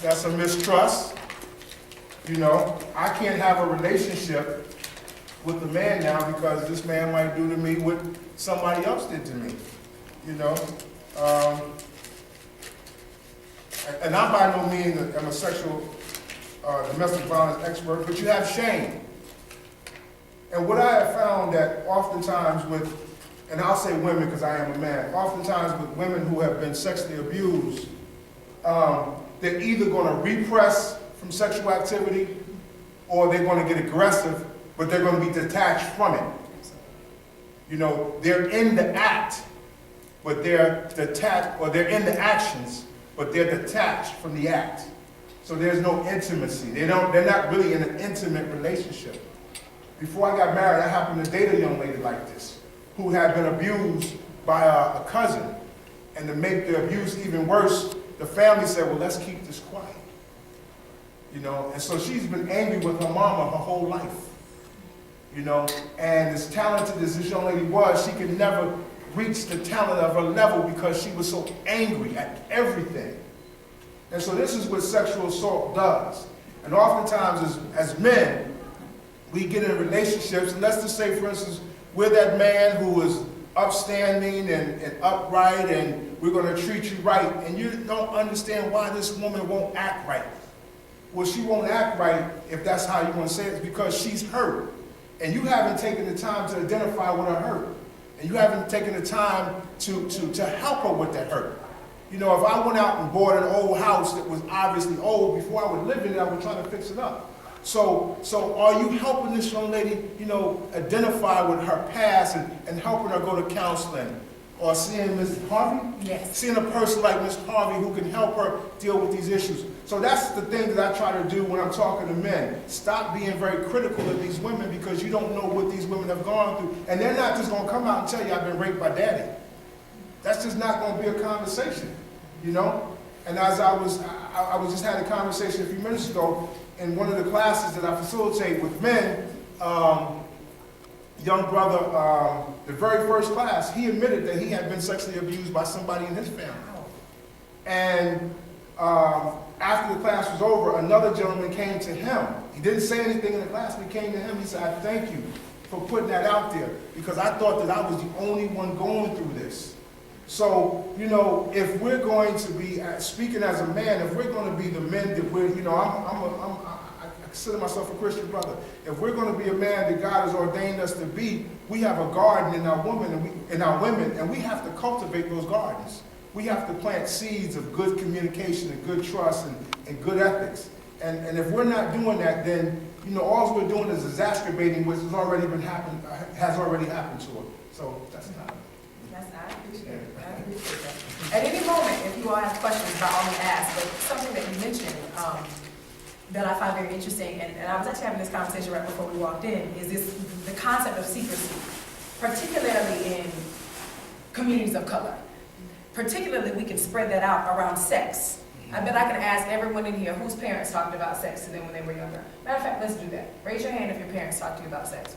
That's a mistrust. You know, I can't have a relationship with a man now because this man might do to me what somebody else did to me. You know, and I'm by no means I'm a sexual domestic violence expert, but you have shame. And what I have found that oftentimes with, and I'll say women because I am a man, oftentimes with women who have been sexually abused, they're either going to repress from sexual activity or they're going to get aggressive, but they're going to be detached from it. You know, they're in the act, but they're detached, or they're in the actions, but they're detached from the act. So there's no intimacy. They're not really in an intimate relationship. Before I got married, I happened to date a young lady like this, who had been abused by a cousin. And to make the abuse even worse, the family said, well, let's keep this quiet. You know, and so she's been angry with her mama her whole life. You know, and as talented as this young lady was, she could never reach the talent of her level because she was so angry at everything. And so this is what sexual assault does. And oftentimes as men, we get in relationships, and let's just say, for instance, we're that man who is upstanding and upright, and we're going to treat you right, and you don't understand why this woman won't act right. Well, she won't act right, if that's how you want to say it, because she's hurt. And you haven't taken the time to identify what her hurt. And you haven't taken the time to help her with that hurt. You know, if I went out and bought an old house that was obviously old, before I would live in it, I would try to fix it up. So are you helping this young lady, you know, identify with her past and helping her go to counseling? Or seeing Ms. Harvey? Yes. Seeing a person like Ms. Harvey who can help her deal with these issues. So that's the thing that I try to do when I'm talking to men. Stop being very critical of these women because you don't know what these women have gone through. And they're not just going to come out and tell you, I've been raped by daddy. That's just not going to be a conversation, you know? And as I was just had a conversation a few minutes ago in one of the classes that I facilitate with men, young brother, the very first class, he admitted that he had been sexually abused by somebody in his family. And after the class was over, another gentleman came to him. He didn't say anything in the class, but he came to him. He said, I thank you for putting that out there because I thought that I was the only one going through this. So, you know, if we're going to be, speaking as a man, if we're going to be the men that we're, you know, I consider myself a Christian brother. If we're going to be a man that God has ordained us to be, we have a garden in our women, and we have to cultivate those gardens. We have to plant seeds of good communication and good trust and good ethics. And if we're not doing that, then, you know, all we're doing is exacerbating what has already happened to us. So that's not. Yes, I appreciate it. I appreciate that. At any moment, if you all have questions, by all means ask. But something that you mentioned that I find very interesting, and I was actually having this conversation right before we walked in, is the concept of secrecy, particularly in communities of color. Particularly, we can spread that out around sex. I bet I can ask everyone in here whose parents talked about sex to them when they were younger. Matter of fact, let's do that. Raise your hand if your parents talked to you about sex.